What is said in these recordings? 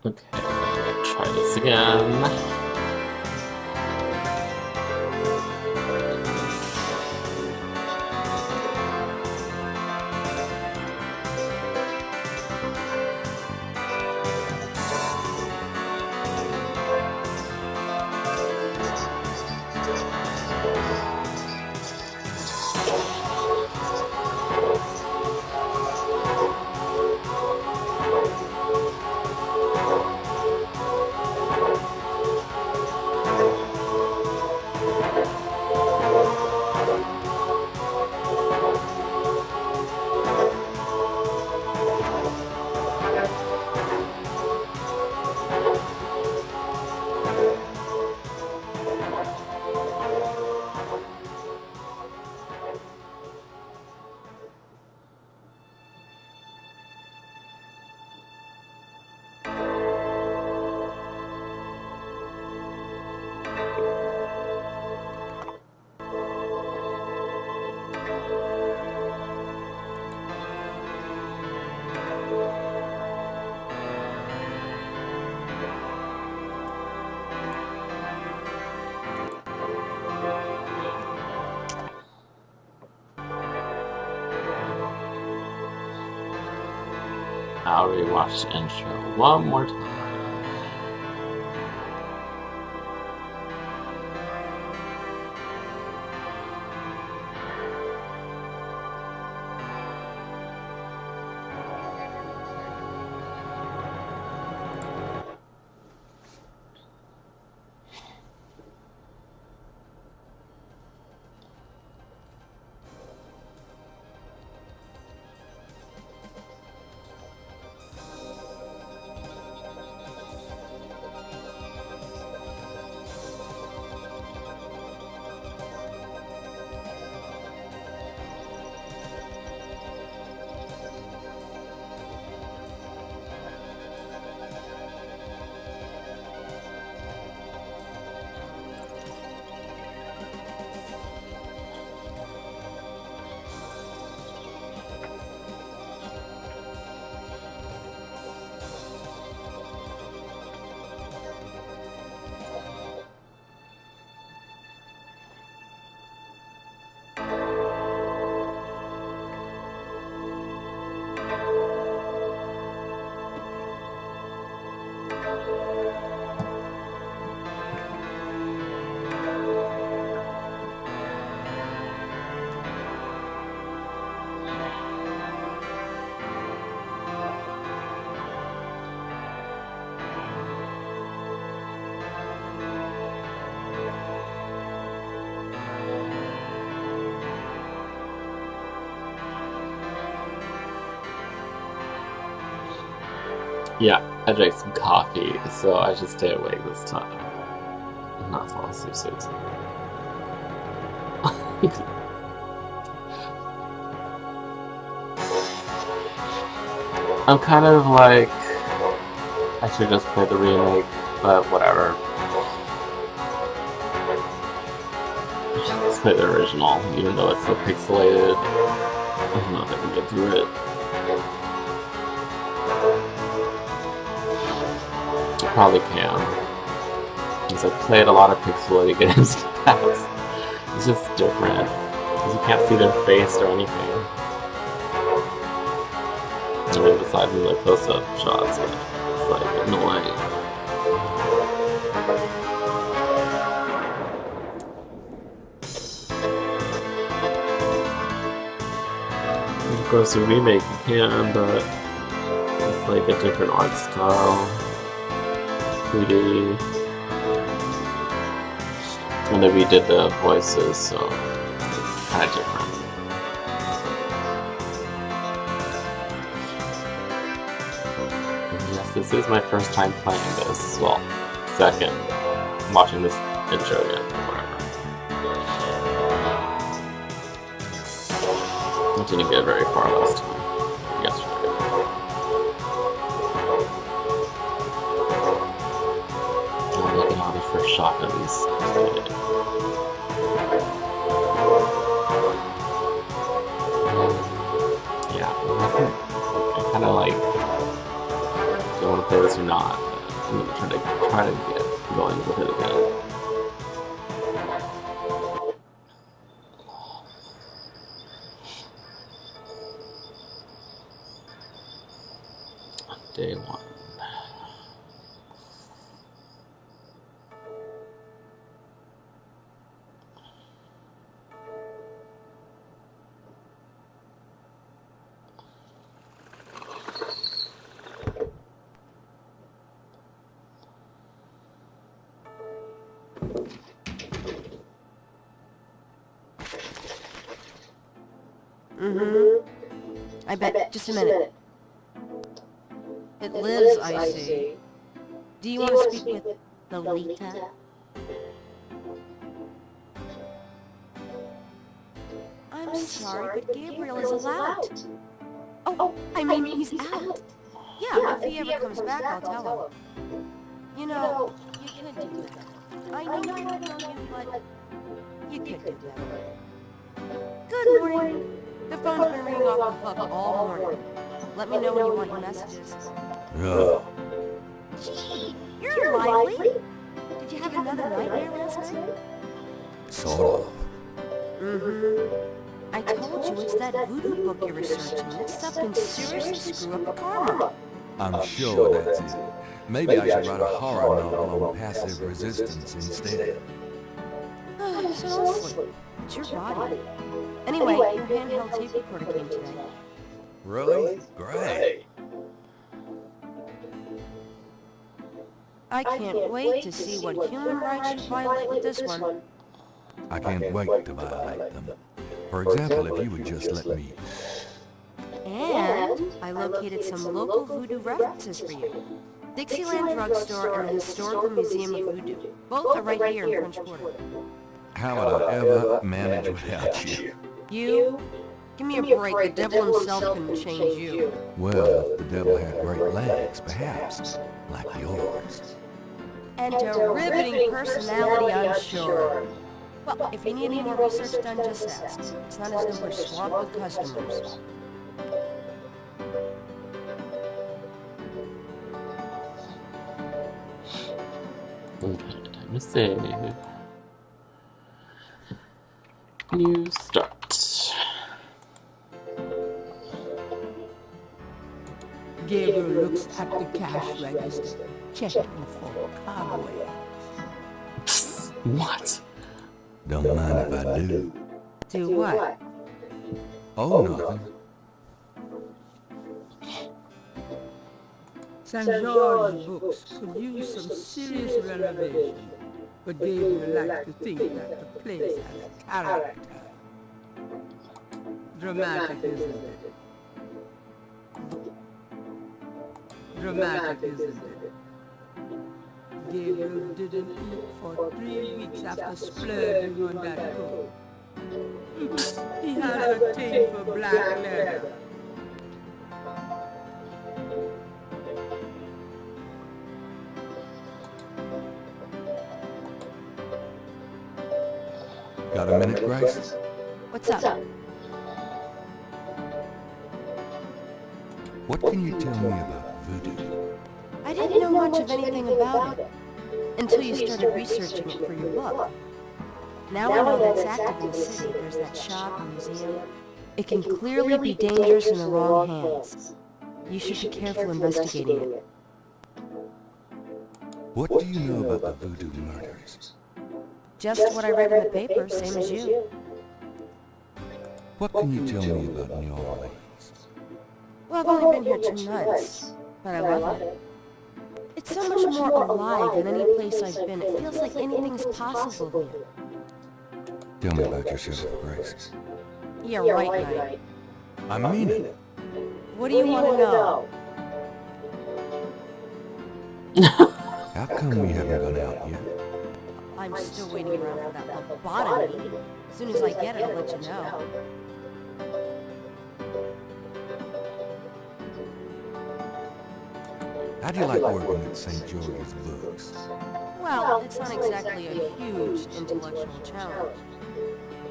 Okay, try this again. I'll rewatch the intro one more time. Yeah, I drank some coffee, so I should stay awake this time. I'm not fall asleep soon. I'm kind of like, I should just play the remake, but whatever. Let's play the original, even though it's so pixelated. I don't know if I can get through it. I probably can. Because I've played a lot of pixelated games in the past. It's just different. Because you can't see their face or anything. I mean, besides in the close-up shots, but it's like annoying. Of course, the remake you can, but it's like a different art style. 3D. And then we did the voices, so kind of different. And yes, this is my first time playing this. Well, second, watching this intro again, whatever. I didn't get very far last time. Yesterday. First shot at least. Yeah, I kind of like, do I want to play this or not? I'm gonna try to get going with it again. Day 1. I bet. Just a minute. It lives, I see. Do you want to speak with Lolita? I'm sorry, but Gabriel is allowed. Oh, I mean, he's out. Yeah, if he ever comes back, I'll tell him. You know, you could do that. I know you would know you, but you could do better. Good morning. The phone's been ringing off the hook all morning. Let me know when you want your messages. Yeah. Gee, you're lively. Did you have another nightmare last night? Sort of. I told you it's that voodoo book you're researching. That stuff can seriously screw up your karma. I'm sure that's it. Maybe I should write a horror novel on passive resistance instead. So don't sleep. It's your body. Anyway, your handheld tape recorder came today. Really? Great. I can't wait to see what human rights you violate with this one. I can't wait to violate them. For example, if you would just let me... And I located some local voodoo references for you. Dixieland Drugstore and the Historical Museum of Voodoo. Both are right here in French Quarter. How would I ever manage without you? You? Give me a break. The devil himself can change you. Well, if the devil had great legs, perhaps, like yours. And a riveting personality, I'm sure. Well, if you need any more research done, just ask. It's not as though we're swamped with customers. Okay, time to save. New start. Gabriel looks at the cash register, checking for cobwebs. What? Don't mind if I do. Do what? Oh, nothing. St. George's books could use some serious renovation, but Gabriel likes to think that the place has character. Dramatic, isn't it? Dramatic, isn't it? Gabriel didn't eat for 3 weeks after splurging on that coat. He had a thing for black leather. Got a minute, Grace? What's up? What can you tell me about voodoo? I didn't know much of anything about it until you started researching it for your book. Now I know that it's active in the city. There's that shop and museum. It can clearly be dangerous in the wrong hands. You should be careful investigating it. What do you know about the voodoo murders? Just what I read in the paper, same as you. What can you tell me about New Orleans? Well, I've only been here 2 months, but I love it. It's so much more alive than any place I've been. It feels like anything's possible here. Tell me about yourself, Grace. Yeah, right, Knight. I mean it. What do you want to know? How come we haven't gone out yet? I'm still waiting around for that lobotomy. As soon as I get it, I'll let you know. How do you like working at St. George's Books? Well, it's not exactly a huge intellectual challenge.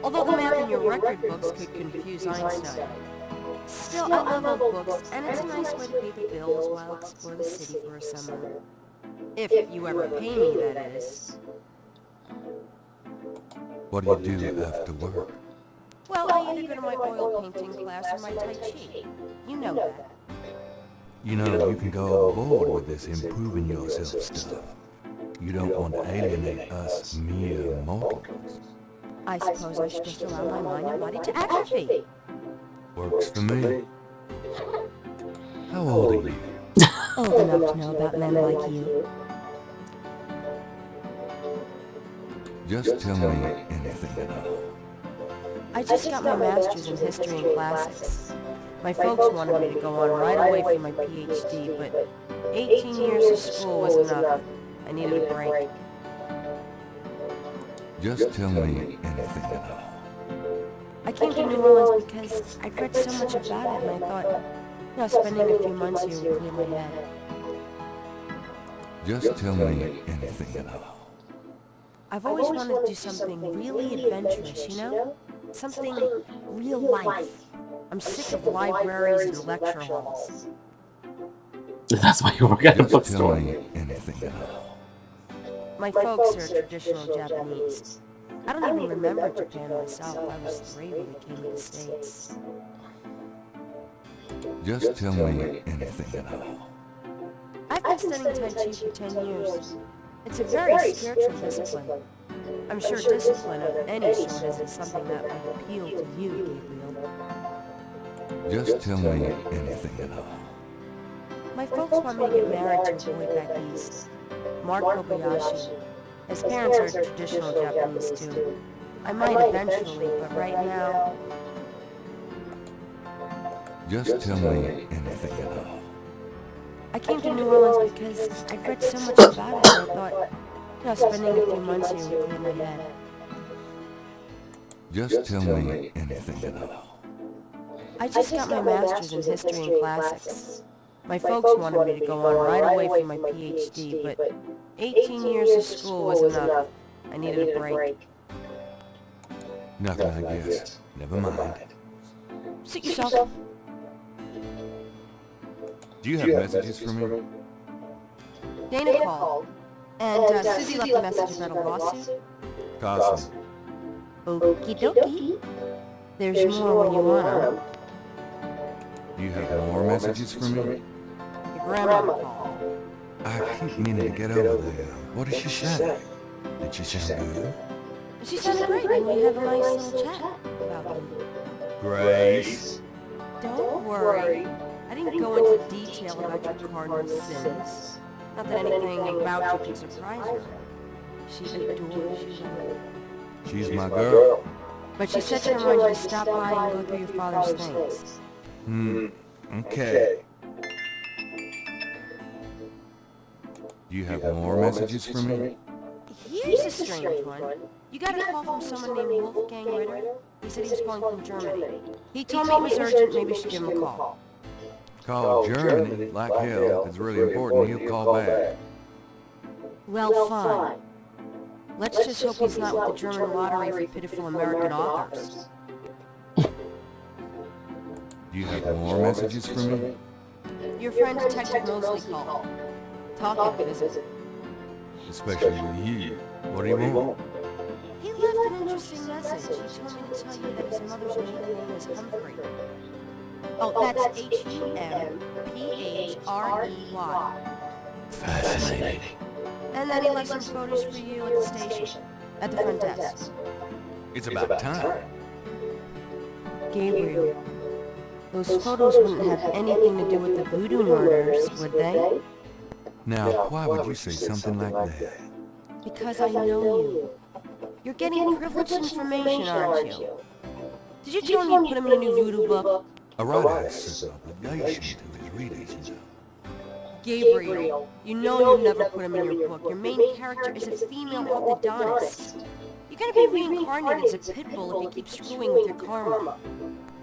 Although the math in your record books could confuse Einstein. Still, I love old books, and it's a nice way to pay the bills while I explore the city for a summer. If you ever pay me, that is. What do you do after work? Well, I either go to my oil painting class or my Tai Chi. You know that. You know, you can go overboard with this improving yourself stuff. You don't want to alienate us mere mortals. I suppose I should just allow my mind and body to atrophy. Works for me. How old are you? Old enough to know about men like you. Just tell me anything at all. I just got my master's in history and classics. My folks wanted me to go on right away for my PhD, but 18 years of school was enough. I needed a break. Just tell me anything at all. I came to New Orleans because I'd read so much about it, and I thought, spending a few months here would clear my head. Just tell me anything at all. I've always wanted to do something really adventurous, Something real life. I'm sick of libraries and lecture halls. That's why you work at a Just tell bookstore. me anything at all. My folks are traditional Japanese. I don't even remember Japan myself. I was 3 when we came to the States. Just tell me anything at all. I've been studying Tai Chi for 10 years. It's a very spiritual discipline. I'm sure discipline of any sort isn't something that would appeal to you, Gabriel. Just tell me anything at all. My folks want me to get married to a boy back east, Mark Kobayashi. His parents are traditional Japanese too. I might eventually, but right now... Just tell me anything at all. I came to New Orleans because I'd read so much about it, and I thought, spending a few months here would clear my head. Just tell me anything at all. I just got my master's in history and classics. My folks wanted me to go on right away for my PhD, but 18 years of school was enough. I needed a break. Nothing, I guess. Never mind. Suit yourself. Do you have messages for me? Dana called, and Susie left a message about a lawsuit. Carson. Okie dokie. There's more when you want them. Do you have more messages for me? Your grandmother called. I keep meaning to get over there. What did she say? Did she sound good? She sounded great, and we had a nice little chat about you. Grace. Don't worry. I didn't go into detail about your cardinal sins. Not that anything about you could surprise her. She adores you. She's my girl. But she said she wanted you to stop by and go through your father's things. Okay. Do you have more messages for me? Here's a strange one. You got a call from someone named Wolfgang Ritter? He said he was calling from Germany. He told me it was urgent, maybe you should give him a call. Call Germany, like hell. If it's really important, he'll call back. Well, fine. Let's just hope he's not with the German lottery for pitiful American authors. Do you have more messages for me? Your friend Detective Mosley called. Talking visit. Especially with you. What do you want? He left an interesting message. He told me to tell you that his mother's maiden name is Humphrey. Oh, that's Humphrey. Fascinating. And then he left some photos for you at the station, at the front desk. It's about time. Gabriel, those photos wouldn't have anything to do with the voodoo murders, would they? Now, why would you say something like that? Because I know you. You're getting privileged information, aren't you? Did you tell him you put him in a new voodoo book? A writer has certain obligation to his readers, you know. Gabriel, you know you'll never put him in your book. Your main character is a female orthodontist. You're gonna be reincarnated as a pit bull if you keep screwing with your karma.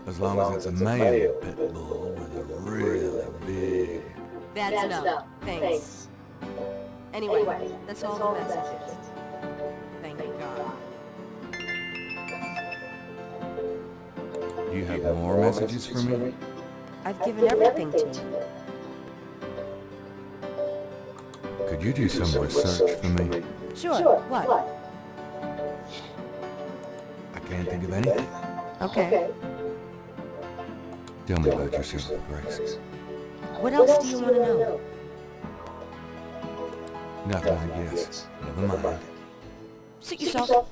As long as it's a male pit bull with a really big... That's enough. Thanks. Anyway, that's all the messages. Thank God. Do you have more messages for me? I've given everything to you. Could you do some research for me? Sure, what? I can't think of anything. Okay. Tell me about yourself, Grace. What else do you want to know? Nothing, I guess. Never mind. Suit yourself.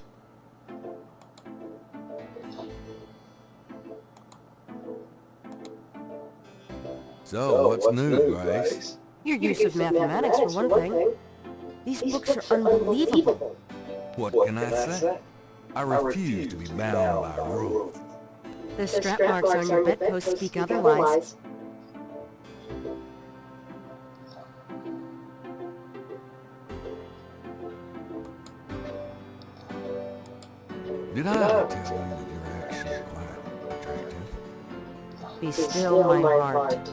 So, what's new, Grace? Your use of mathematics, for one thing. These books are unbelievable. What can I say? I refuse to be bound by rules. The strap marks on your bedpost speak otherwise. Did I ever tell you that you're actually quite attractive? Be still, my heart.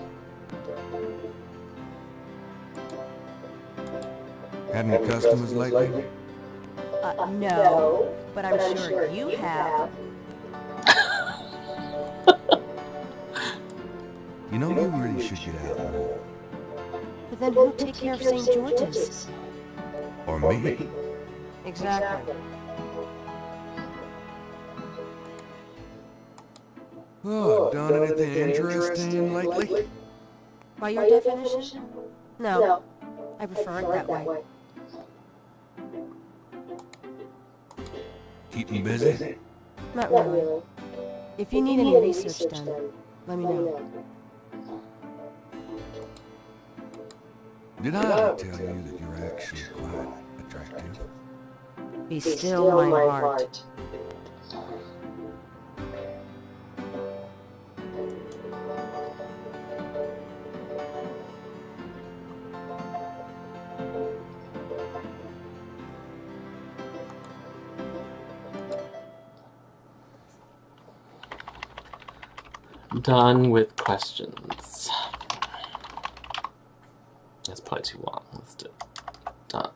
Had any customers lately? No, but I'm sure you have. You know, you really should get out more. But then who'd take care of St. George's? Or me. Exactly. Oh, done anything interesting lately? By your definition? No. I prefer it that way. Keeping busy? Not really. If you need any research done, let me know. Did I ever tell you that you're actually quite attractive? Be still, my heart. Done with questions. That's probably too long. Let's do it. Done.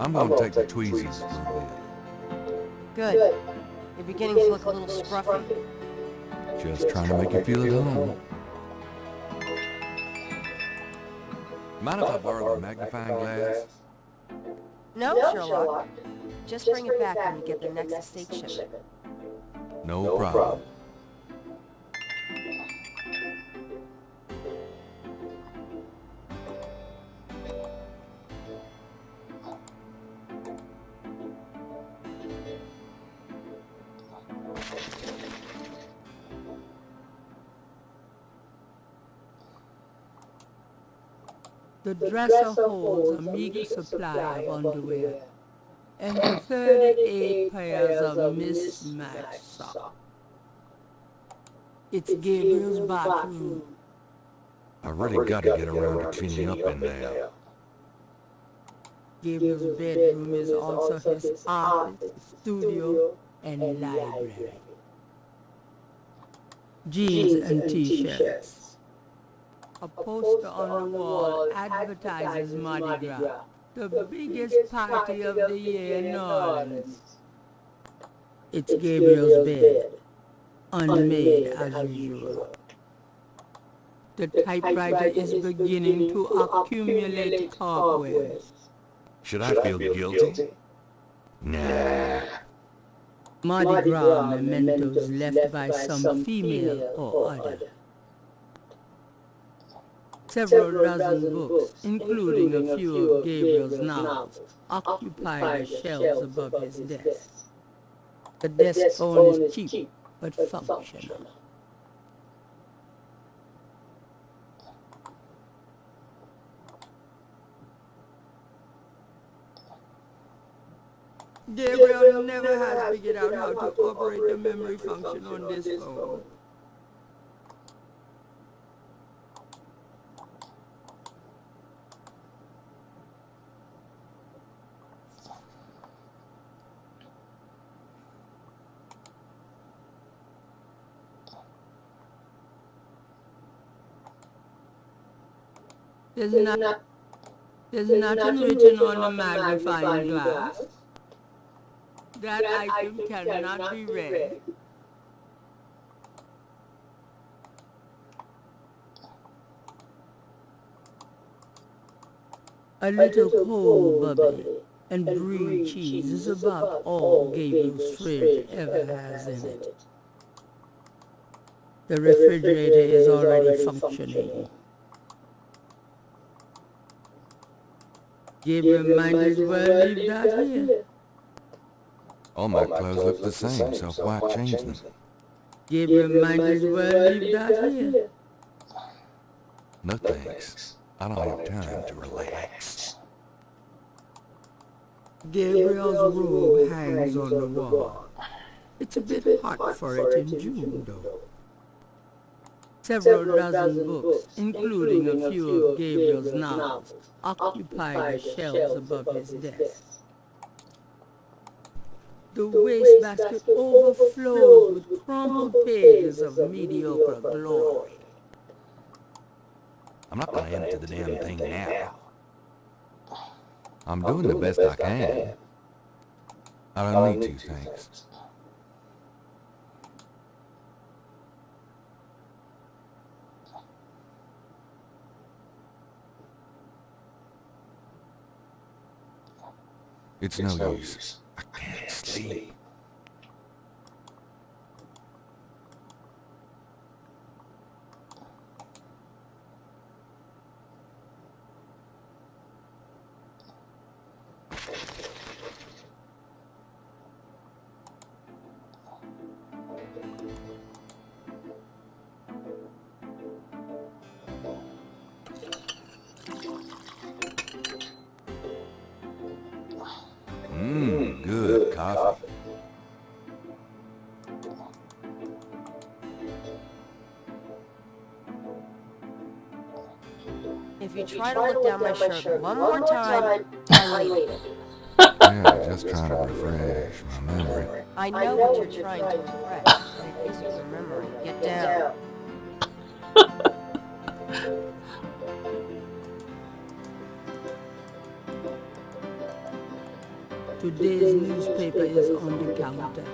I'm gonna take the tweezies for a bit. Good. You're beginning to look a little scruffy. Just trying to make you feel at home. Mind if I borrow the magnifying glass? No, Sherlock. Just bring it back when you get the next estate shipment. No problem. The dresser holds a meager supply of underwear and 38 pairs of mismatched socks. It's Gabriel's bathroom. I really gotta get around to cleaning up in there. Gabriel's bedroom is also his office, studio, and library. Jeans and t-shirts. A poster on the wall advertises Mardi Gras, the biggest party of the year in New Orleans. It's Gabriel's bed, unmade as usual. The typewriter is beginning to accumulate cobwebs. Should I feel guilty? Nah. Mardi Gras mementos left by some female or other. Several dozen books, including a few of Gabriel's novels, occupy the shelves above his desk. The desk phone is cheap, but functional. Gabriel never has figured out how to operate the memory function on this phone. There's nothing written on the magnifying glass. That item cannot be read. A little cold bubbly and brie cheese is about all Gabriel's fridge ever has in it. The refrigerator is already functioning. Gabriel might as well leave that here. All my clothes look the same, so why change them? Gabriel might as well leave that here. No thanks. I don't have time to relax. Gabriel's robe hangs on the wall. It's a bit hot for it in June, though. Several dozen books, including a few of Gabriel's novels, occupy the shelves above his desk. The wastebasket overflows with crumpled pages of mediocre glory. I'm not gonna empty the damn thing now. I'm doing the best I can. I don't need to, thanks. It's no use. I can't sleep. Good coffee. If you try to look down my shirt one more time, I'll leave it. Yeah, just trying to refresh my memory. I know what you're trying to refresh, but it isn't your memory. Get down. Today's newspaper is on the counter.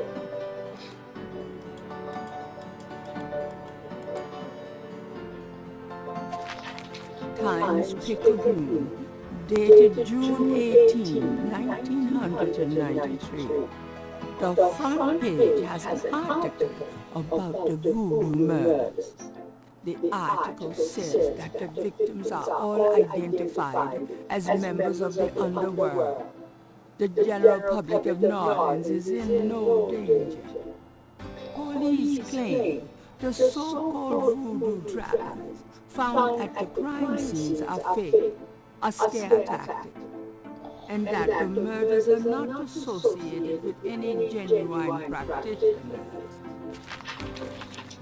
Tycoons, dated June 18, 1993. The front page has an article about the voodoo murders. The article says that the victims are all identified as members of the underworld. The general public of New Orleans is in no danger. Police claim the so-called voodoo trappings found at the crime scenes are fake, a scare tactic, and that the murders are not associated with any genuine practitioners.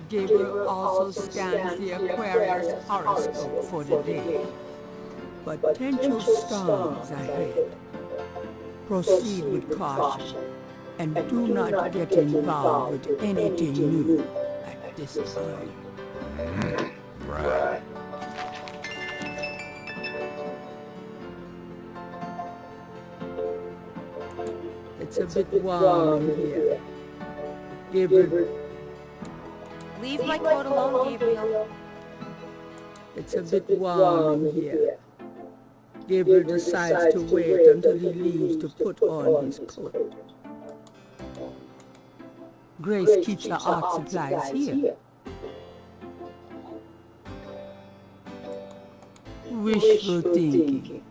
Gabriel also scans the Aquarius horoscope for the day. Potential storms ahead. Proceed with caution, and do not get involved with anything new at this time. Right. It's a bit warm in here. Gabriel, Leave my coat alone, Gabriel. it's a bit warm in here. Gabriel decides to wait until he leaves to put on his coat. Grace keeps her art supplies here. Wishful thinking.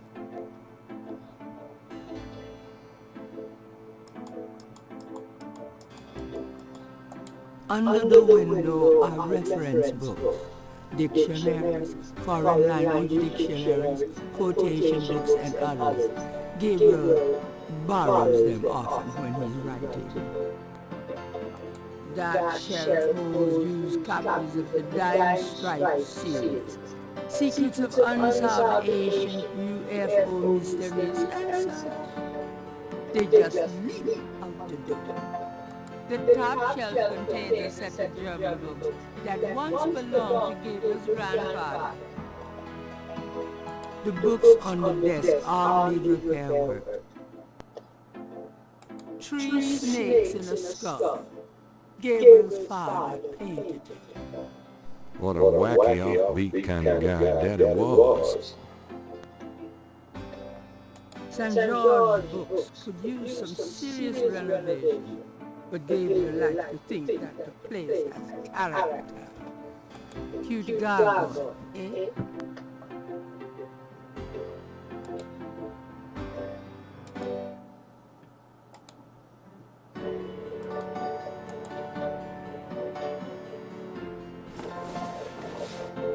Under the window are reference books, dictionaries, foreign language dictionaries, quotation books, and others. Gabriel borrows them often when he's writing. That shelf holds used copies of the Dying Stripe series, secrets of unsolved ancient UFO mysteries, and such. They just leak out the door. The top shelf contains a set of German books that once belonged to Gabriel's grandfather. The books on the desk all need repair work. 3 snakes in a skull. Gabriel's father painted it. What a wacky, offbeat kind of guy Daddy was. St. George's books could use some serious renovation, but Gabriel likes to think that the place has character. Cute gargoyle, eh?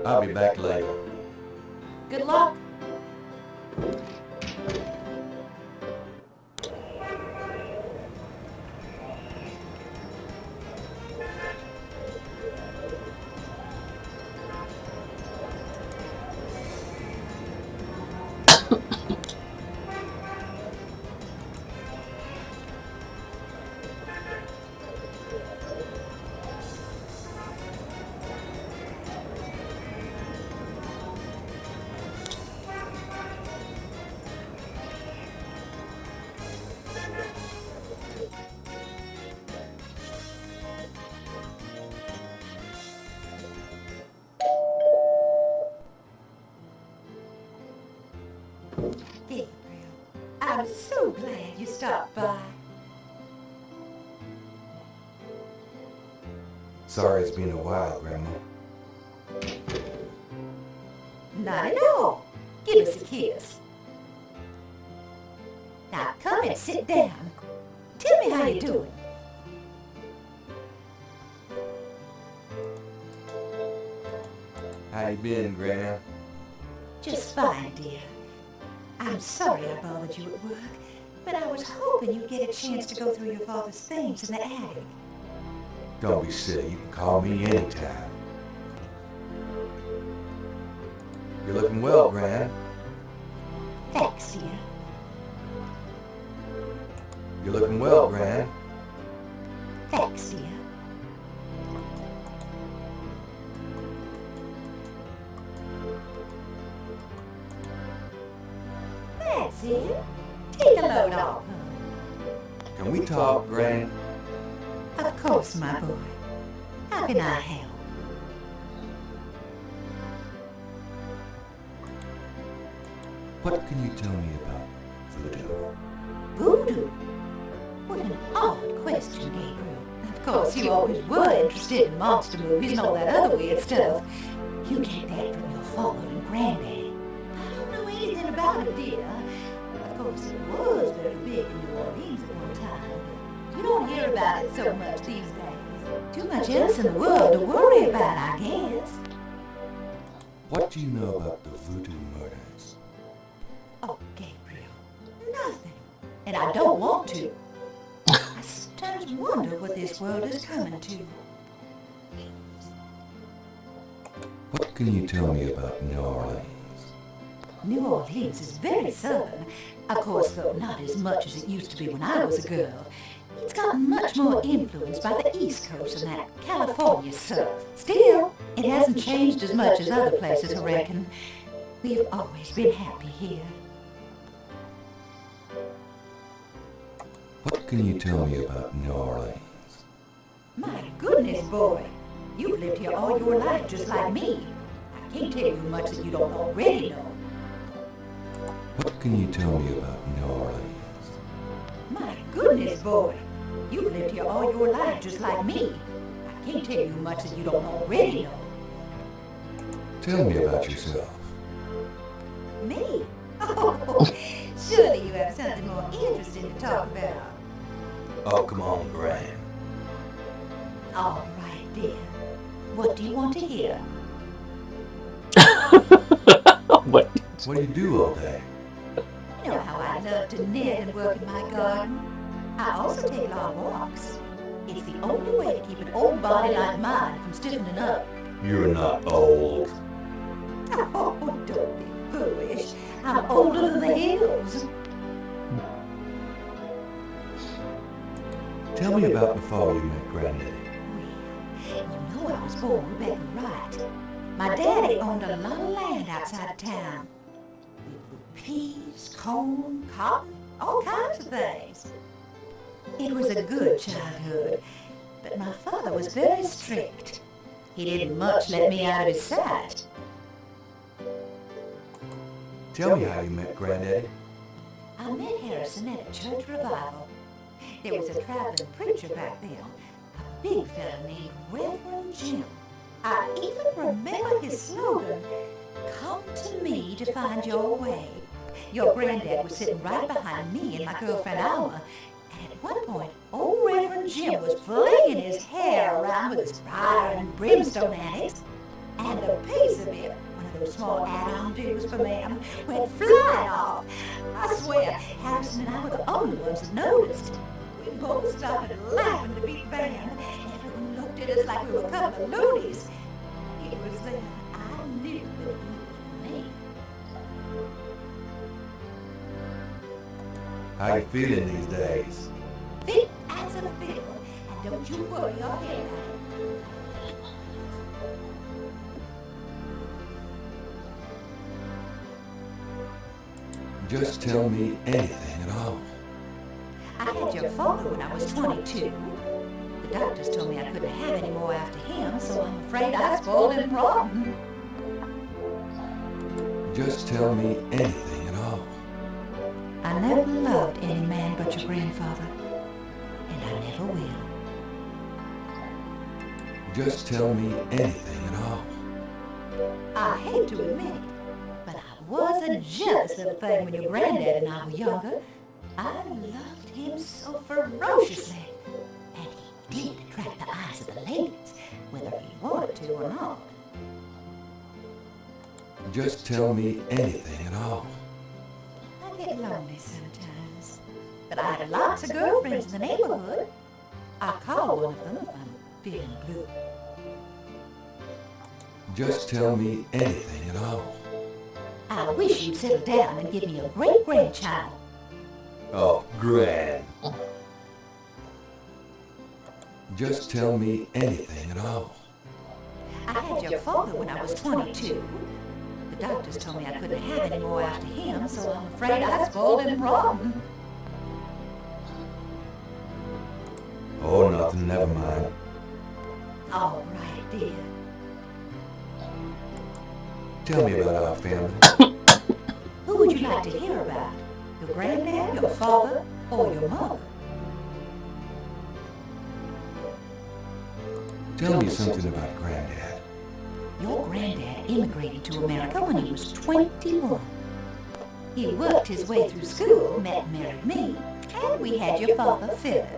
I'll be back later. Good luck. Gabriel, I'm so glad you stopped by. Sorry it's been a while, Grandma. Not at all. Give us a kiss. Now come and sit down. Tell me how you're doing. How you been, Gran? Just fine, dear. I'm sorry I bothered you at work, but I was hoping you'd get a chance to go through your father's things in the attic. Don't be silly. You can call me anytime. You're looking well, Gran. Thanks, dear. You're looking well, Gran. Thanks, dear. That's it. Take a load off. Can we talk, Gran? Of course, my boy. How can I help? What can you tell me about voodoo? Voodoo? What an odd question, Gabriel. Of course, you always were interested in monster movies and all that other weird stuff. You get that from your father and granddad. I don't know anything about it, dear. Of course, it was very big in New Orleans at one time, but you don't hear about it so much these days. Too much else in the world to worry about, I guess. What do you know about the voodoo murders? Oh, Gabriel, nothing. And I don't want to. I sometimes wonder what this world is coming to. What can you tell me about New Orleans? New Orleans is very southern. Of course, though not as much as it used to be when I was a girl. It's gotten much more influenced by the East Coast and that California stuff. Still, it hasn't changed as much as other places, I reckon. We've always been happy here. What can you tell me about New Orleans? My goodness, boy. You've lived here all your life just like me. I can't tell you much that you don't already know. What can you tell me about New Orleans? My goodness, boy. You've lived here all your life just like me. I can't tell you much that you don't already know. Tell me about yourself. Me? Oh, surely you have something more interesting to talk about. Oh, come on, Gran. All right, dear. What do you want to hear? What? What do you do all day? You know how I love to knit and work in my garden. I also take long walks. It's the only way to keep an old body like mine from stiffening up. You're not old. Oh, don't be foolish. I'm older than the hills. Tell me about before you met Granddaddy. Well, you know I was born Rebecca Wright. My daddy owned a lot of land outside of town. We grew peas, corn, cotton, all kinds of things. It was a good childhood, but my father was very strict. He didn't much let me out of his sight. Tell me how you met Granddaddy. I met Harrison at a church revival. There was a traveling preacher back then, a big fella named Reverend Jim. I even remember his slogan, "Come to me to find your way." Your granddad was sitting right behind me and my girlfriend Alma, and at one point, old Reverend Jim was flinging his hair around with his fire and brimstone annex, and a piece of it, one of those small add-on dues for ma'am, went flying off. I swear, Harrison and I were the only ones that noticed. We both started laughing to beat the band. Everyone looked at us like we were a couple of loonies. It was then I knew that it was me. How you feeling these days? Fit as a fiddle, and don't you worry your head about it. Just tell me anything at all. I had your father when I was 22. The doctors told me I couldn't have any more after him, so I'm afraid I spoiled him rotten. Just tell me anything at all. I never loved any man but your grandfather, and I never will. Just tell me anything at all. I hate to admit it, but I was a jealous little thing when your granddad and I were younger. I loved him so ferociously, and he did attract the eyes of the ladies, whether he wanted to or not. Just tell me anything at all. I get lonely sometimes, but I had lots of girlfriends in the neighborhood. I call one of them if I'm feeling blue. Just tell me anything at all. I wish you'd settle down and give me a great-grandchild. Oh, Gran. Just tell me anything at all. I had your father when I was 22. The doctors told me I couldn't have any more after him, so I'm afraid I spoiled him rotten. Oh, nothing, never mind. All right, dear. Tell me about our family. Who would you like to hear about? Your granddad, your father, or your mother? Tell me something about Granddad. Your granddad immigrated to America when he was 21. He worked his way through school, met and married me, and we had your father, Philip.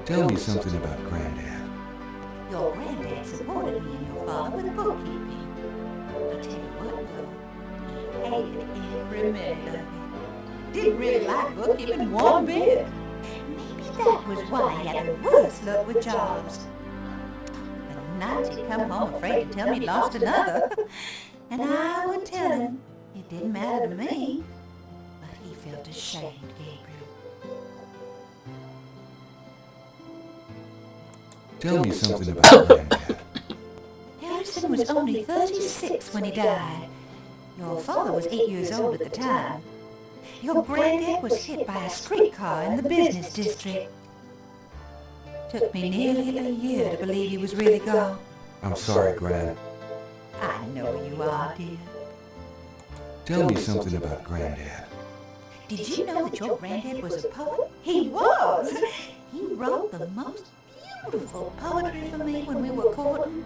Tell me something about Granddad. Your granddad supported me and your father with bookkeeping. I'll tell you what, though, he hated every minute of it. Didn't really like bookkeeping one bit. Maybe that was why he had the worst luck with jobs. And nights he'd come home afraid to tell me he'd lost another. And I would tell him it didn't matter to me. But he felt ashamed, Gabriel. Tell me something about Granddad. Harrison was only 36 when he died. Your father was 8 years old at the time. Your granddad was hit by a streetcar in the business district. Took me nearly a year to believe he was really gone. I'm sorry, Gran. I know you are, dear. Tell me something about Granddad. Did you know that your granddad was a poet? He was! He wrote the most beautiful poetry for me when we were courting.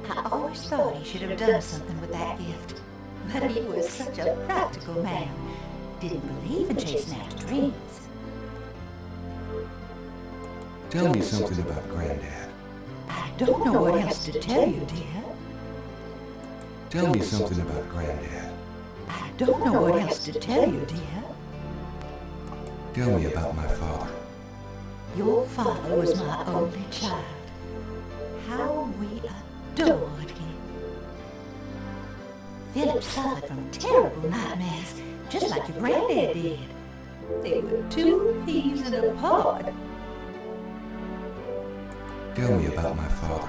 I always thought he should have done something with that gift. But he was such a practical man. Didn't believe in chasing after dreams. Tell me something about Granddad. I don't know what else to tell you, dear. Tell me something about Granddad. I don't know what else to tell you, dear. Tell me about my father. Your father was my only child. How we adored him. Philip suffered from terrible nightmares, just like your granddad did. They were 2 peas in a pod. Tell me about my father.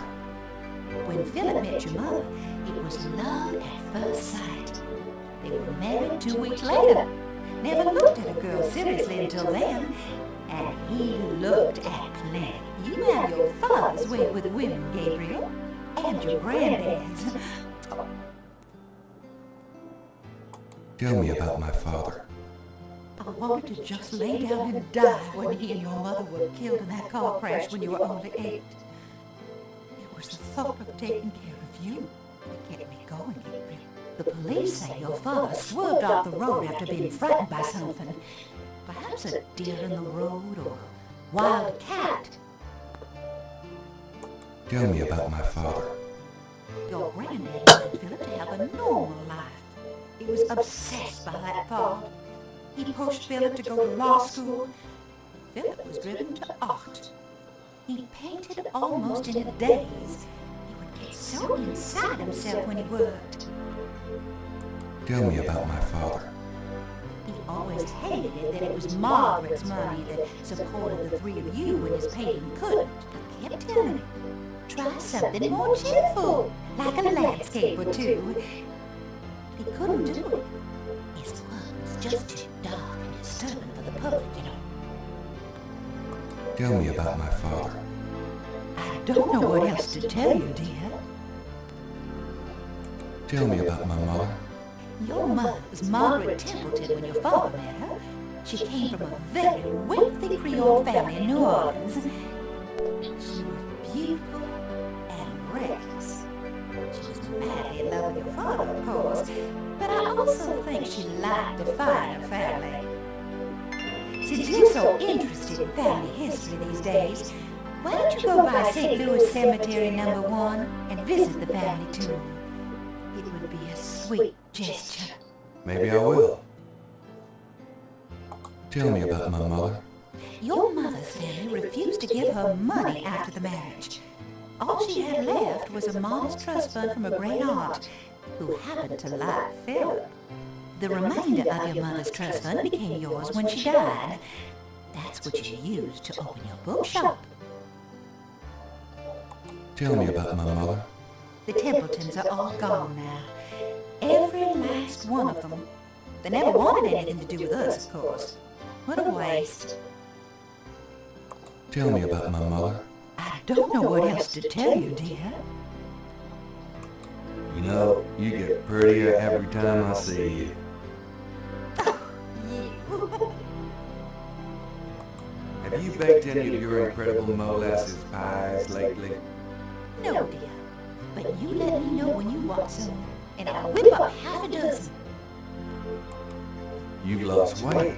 When Philip met your mother, it was love at first sight. They were married 2 weeks later. Never looked at a girl seriously until then. And he looked at plenty. You have your father's way with women, Gabriel. And your granddad's. Tell me about my father. I wanted to just lay down and die when he and your mother were killed in that car crash when you were only 8. It was the thought of taking care of you that kept me going, Gabriel. The police say your father swerved off the road after being frightened by something. Perhaps a deer in the road or a wild cat. Tell me about my father. Your granddad wanted Philip to have a normal life. He was obsessed by that thought. He pushed Philip to go to law school. Philip was driven to art. He painted almost in a daze. He would get so inside himself when he worked. Tell me about my father. He always hated it that it was Margaret's money that supported the 3 of you when his painting couldn't. He kept telling him, try something more cheerful, like a landscape or two. He couldn't do it. His work was just too dark and disturbing for the public, you know. Tell me about my father. I don't know what else to tell you, dear. Tell me about my mother. Your mother was Margaret Templeton when your father met her. She came from a very wealthy Creole family in New Orleans. She was beautiful and reckless. She was madly in love with your father, of course, but I also think she liked to find a family. Since you're so interested in family history these days, why don't you go by St. Louis Cemetery No. 1 and visit the family tomb? It would be a sweet gesture. Maybe I will. Tell me about my mother. Your mother's family refused to give her money after the marriage. All she had left was a modest trust fund from a great aunt, who happened to like Philip. The remainder of your mother's trust fund became yours when she died. That's what you used to open your bookshop. Tell me about my mother. The Templetons are all gone now. Every last one of them. They never wanted anything to do with us, of course. What a waste. Tell me about my mother. I don't know what else to tell you, dear. You know, you get prettier every time I see you. Have you baked any of your incredible molasses pies lately? No, dear. But you let me know when you want some, and I'll whip up half a dozen. You've lost weight.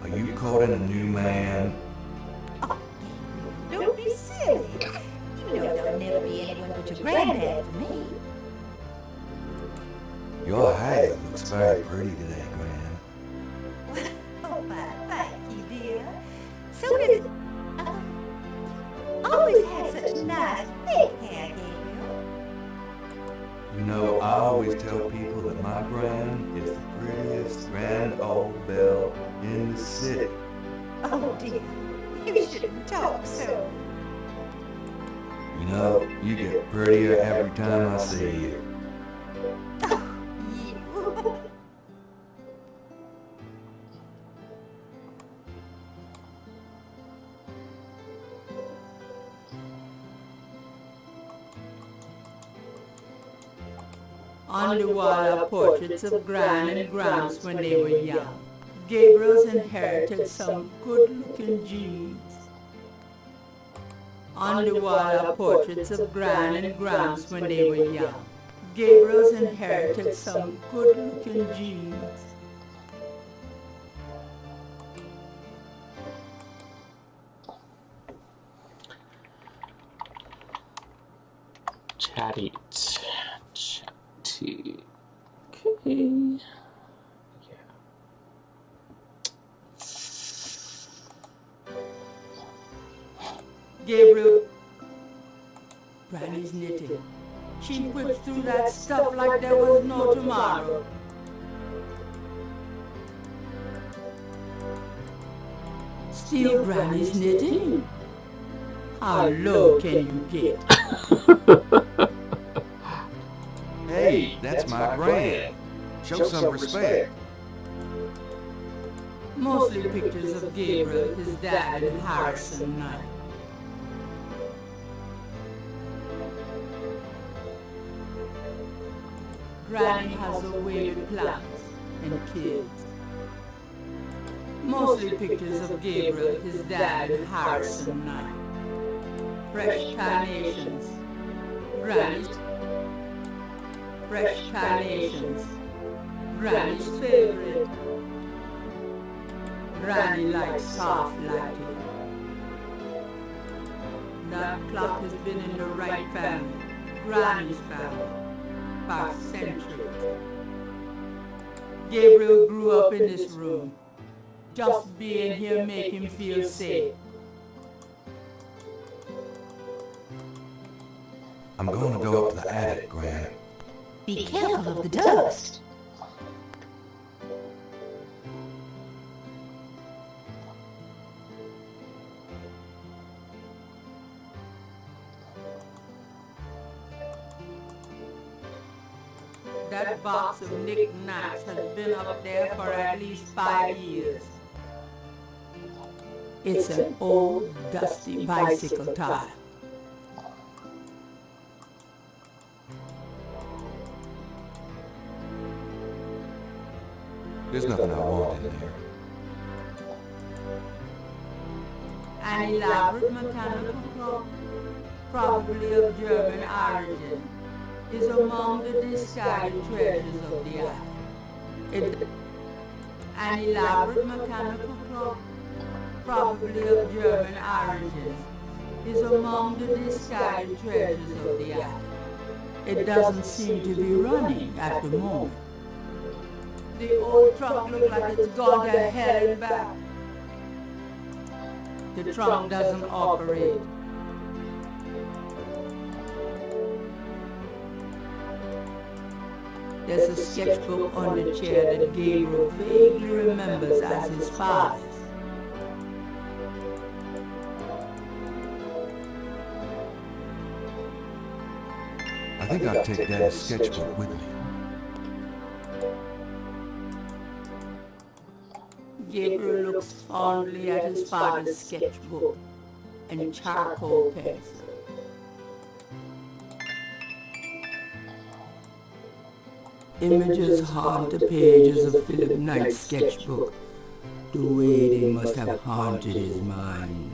Are you courting a new man? Oh, don't be silly. You know there'll never be anyone but your granddad for me. Your hair looks very pretty today, Gran. Oh, my, thank you, dear. So does, always had such nice, thick hair, Gabriel. You know, I always tell people that my Gran is the prettiest grand old belle in the city. Oh, dear. You shouldn't talk so. You know, you get prettier every time I see you. Oh, you. On the wall are portraits of Gran and Gramps when they were young. Gabriel's inherited some good-looking genes. On the wall are portraits of Gran and Gramps when they were young. Gabriel's inherited some good-looking genes. Chatty. Okay. Gabriel. Granny's knitting. She whips through that stuff like there was no tomorrow. Still Granny's knitting? How low can you get? Hey, that's my Gran. Show some respect. Mostly pictures of Gabriel, his dad, and Harrison Knight. Granny has a way with plants and kids. Mostly pictures of Gabriel, his dad, and Harrison Knight. Fresh carnations. Granny's. Fresh carnations. Granny's favorite. Granny likes soft lighting. That clock has been in the right family, Granny's family, for centuries. Gabriel grew up in this room. Just being here make him feel safe. I'm going to go up to the attic, Gran. Be careful of the dust. That box of knickknacks has been up there for at least 5 years. It's an old, dusty bicycle tire. There's nothing I want in there. An elaborate mechanical clock, probably of German origin, is among the discarded treasures of the attic. An elaborate mechanical clock, probably of German origin, is among the discarded treasures of the attic. It doesn't seem to be running at the moment. The old truck looks like it's gone to hell and back. The trunk doesn't operate. There's a sketchbook on the chair that Gabriel vaguely remembers as his father's. I think I'll take Dad's sketchbook with me. Gabriel looks fondly at his father's sketchbook and charcoal pencil. Images haunt the pages of Philip Knight's sketchbook, the way they must have haunted his mind.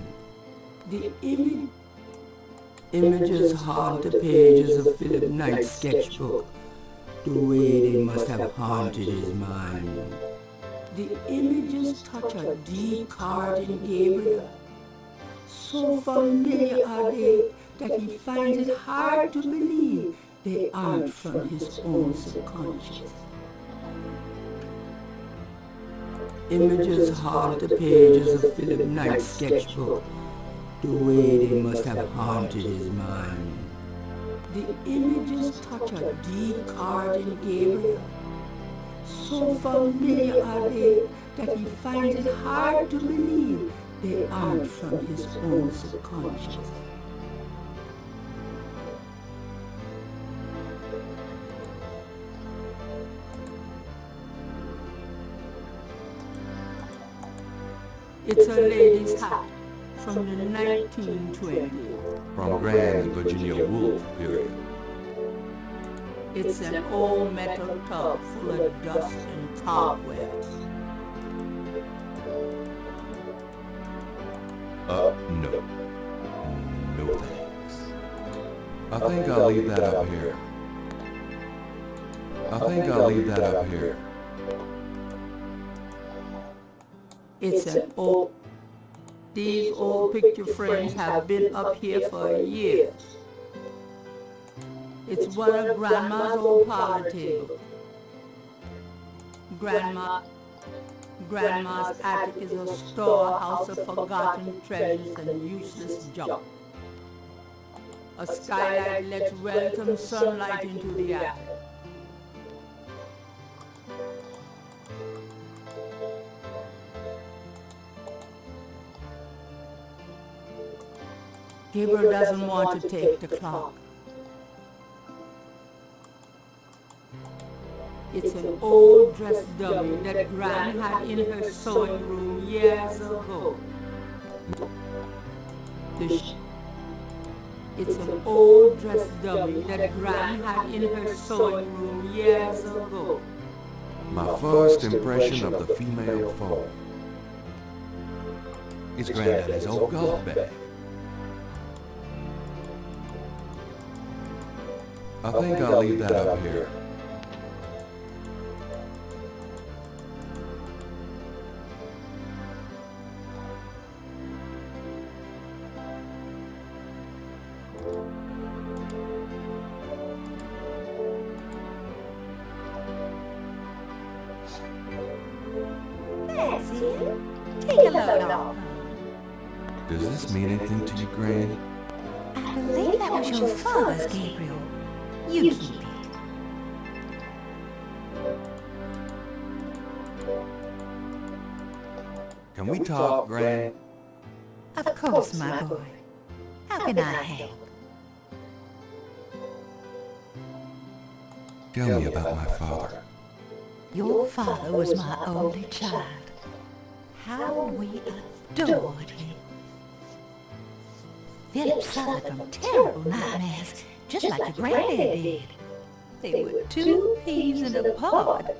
The images haunt the pages of Philip Knight's sketchbook, the way they must have haunted his mind. The images touch a deep chord in Gabriel. So familiar are they that he finds it hard to believe they aren't from his own subconscious. Images haunt the pages of Philip Knight's sketchbook, the way they must have haunted his mind. The images touch a deep chord in Gabriel. So familiar are they that he finds it hard to believe they aren't from his own subconscious. It's a lady's hat from the 1920s. From Grand Virginia Woolf period. It's an old metal tub full of dust and cobwebs. No. No thanks. I think I'll leave that up here. It's an old... These old picture frames have been up here for years. It's one of Grandma's old parlor tables. Grandma's attic is a storehouse of forgotten treasures and useless junk. A skylight lets welcome sunlight into the attic. Gabriel doesn't want to take the clock. It's an old dress dummy that Gran had in her sewing room years ago. It's an old dress dummy that Gran had in her sewing room years ago. My first impression of the female form. It's Granddaddy's old golf bag. I think I'll leave that up here. That's it. Take a load off. Does this mean anything to you, Gran? I believe that was your father's, Gabriel. You keep it. Can we talk, Gran? Of course, my boy. How can I help? Tell me about my father. Your father was my only child. How we adored him. Philip suffered from terrible nightmares, just like your granddad did. They were two peas in a pod.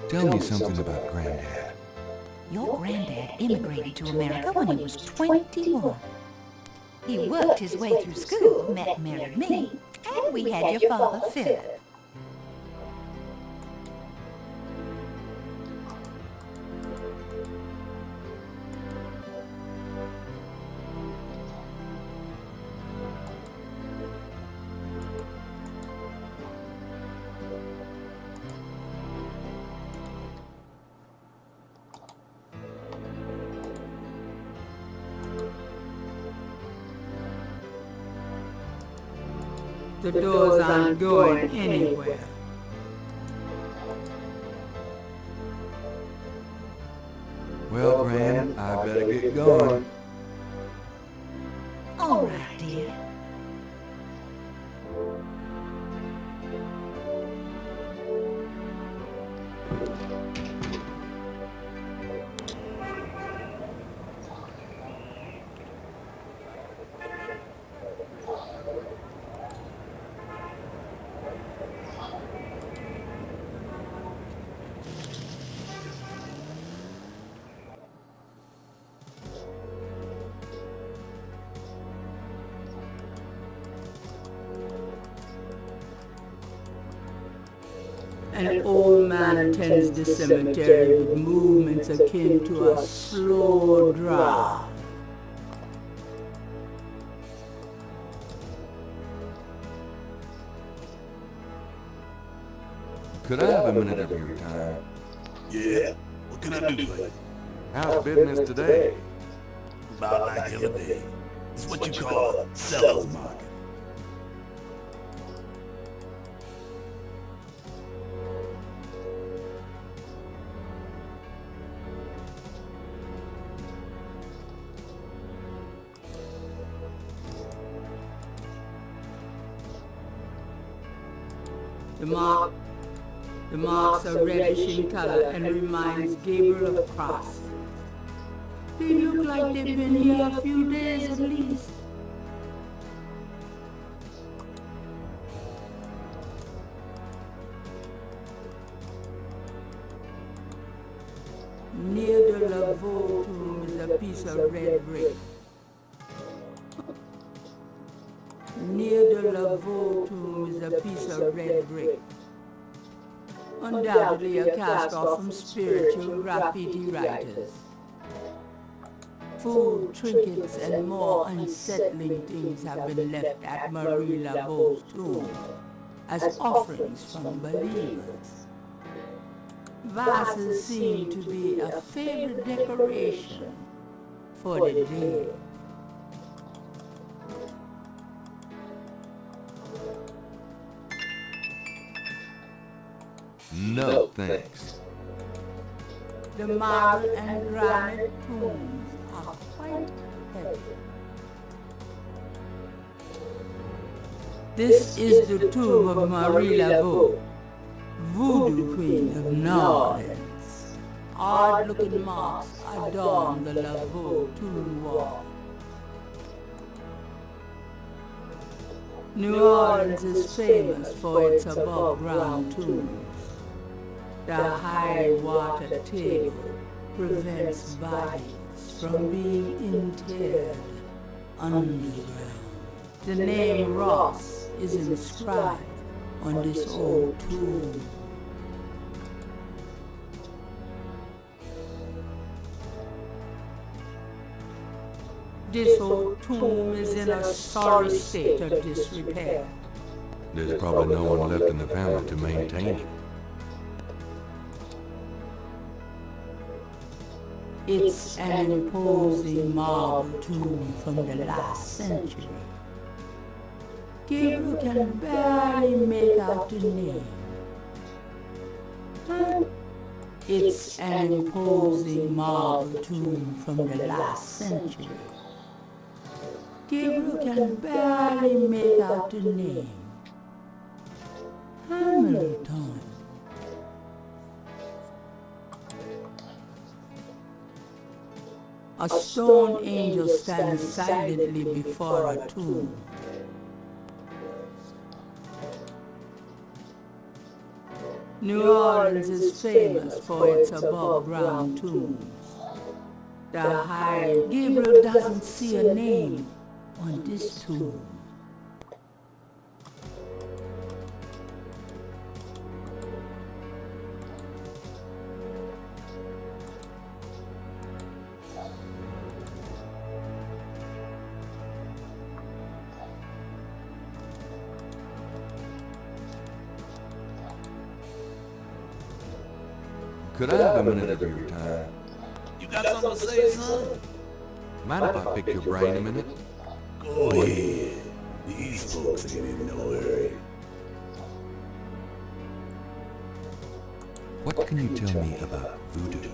Tell me something about Granddad. Your granddad immigrated to America when he was 21. He worked his way through school, met and married me, and we had your father, Philip. The doors aren't going anywhere. Well, Gran, I better get going. All right, dear. An old man tends the cemetery with movements akin to a slow draft. Could I have a minute of your time? Yeah? What can I do for you? How's business today? About like every day. It's what you call a seller's market. The marks are reddish in color and reminds Gabriel of cross. They look like they've been here a few days at least. Near the Laveau tomb is a piece of red brick. Near the Laveau tomb is a piece of red brick. Undoubtedly a cast-off from spiritual graffiti writers. Food, trinkets, and more unsettling things have been left at Marie Laveau's tomb as offerings from believers. Vases seem to be a favorite decoration for the dead. No, thanks. The marble and granite tombs are quite heavy. This is the tomb of Marie Laveau, voodoo queen of New Orleans. Odd-looking marks adorn the Laveau tomb wall. New Orleans is famous for its above-ground tombs. The high water table prevents bodies from being interred underground. The name Ross is inscribed on this old tomb. This old tomb is in a sorry state of disrepair. There's probably no one left in the family to maintain it. It's an imposing marble tomb from the last century. Gabriel can barely make out the name. It's an imposing marble tomb from the last century. Gabriel can barely make out the name. Hamilton. A stone angel stands silently before a tomb. New Orleans is famous for its above-ground tombs. The high Gabriel doesn't see a name on this tomb. Could I have a minute of your time? You got something to say, son? Mind if I pick your brain a minute? Go ahead. These folks ain't in no hurry. What can you tell me about voodoo?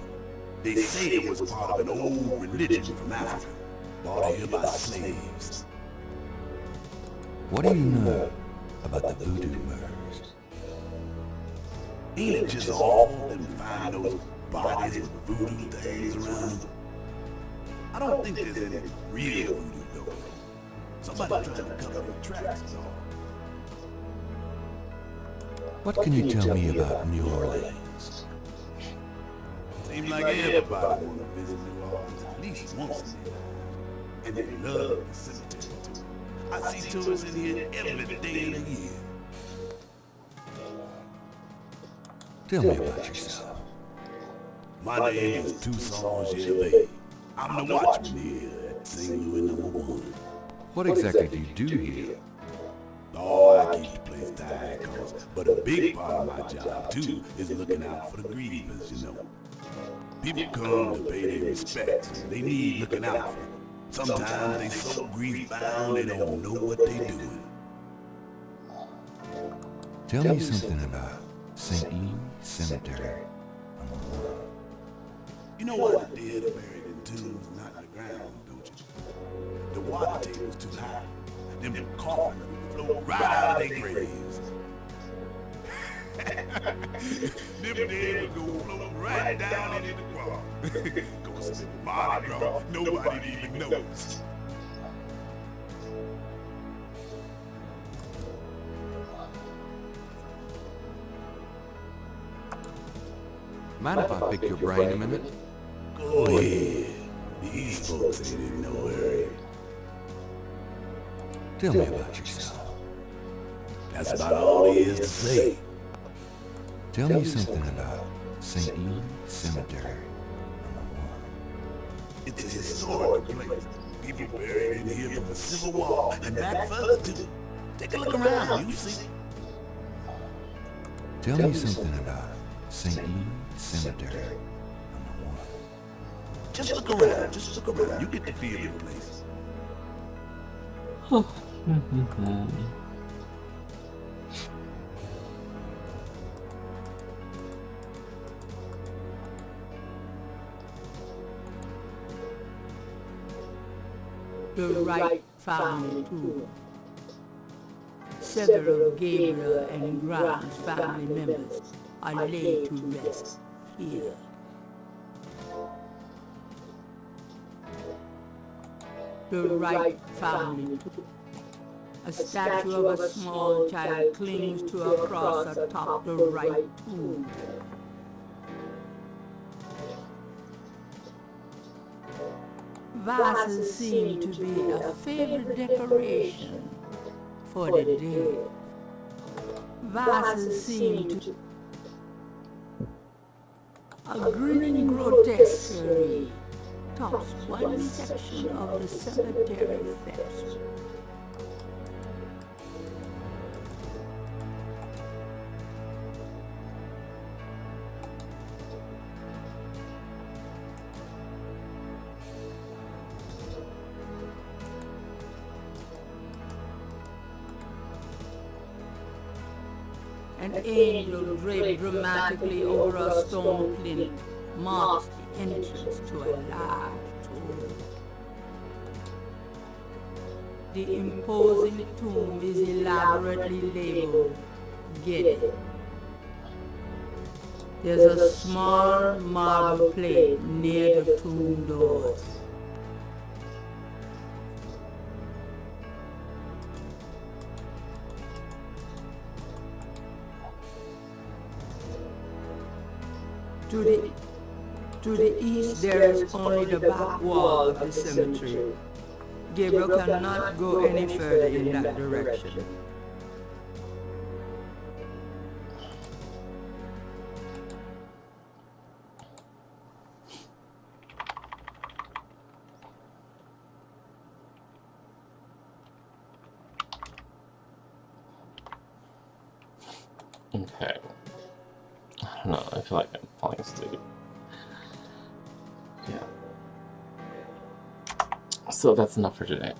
They say it was part of an old religion from Africa, brought here by slaves. What do you know about the voodoo murders? Ain't it just awful that we find those bodies with voodoo things around them? I don't think there's any real voodoo though. Somebody trying to cover their tracks is all. What can you tell me about New Orleans? Seems like everybody wanna visit New Orleans at least once in their life. And they love the cemetery too. I see tourists in here every day of the year. Tell me about yourself. My name is Toussaint Gervais. I'm the watchman here at St. Louis #1. What exactly do you do here? Oh, I keep the place Tycoons, but a big part of my job too is looking out for the grievers, you know. People come to pay their respects, and they need looking out for. Sometimes they so grief-bound they don't know what they're doing. Tell me something about St. Louis Cemetery. You know why the dead are buried in tombs, not in the ground, don't you? The water table's too high. Them coffins would float right out of their graves. Them dead would go float right down into the ground. Cause it's Mardi Gras, nobody even knows. Mind if I pick your brain a minute? Go ahead. These folks ain't in no hurry. Tell me about yourself. That's about all there is to say. Tell me something about St. Louis Cemetery. It's a historical place. People buried in here from the Civil War and back further too. Take a look around, you see. Tell me something about St. Louis Cemetery. Just look around, just look around. You get the feel of the place. The Wright family tomb. Several of Gabriel and Grant's family members are laid to rest here. The Wright family. A statue of a small child clings to a cross atop the Wright tomb. Vases seem to be a favorite decoration for the dead. Vases seem to... A grinning grotesquerie tops one section of the cemetery fence. An angel draped dramatically over a stone plinth marks the entrance to a large tomb. The imposing tomb is elaborately labeled Getty. There's a small marble plate near the tomb doors. To the east, there is only the back wall of the cemetery. Gabriel cannot go any further in that direction. Okay. I don't know, I feel like I'm falling asleep. Yeah. So that's enough for today.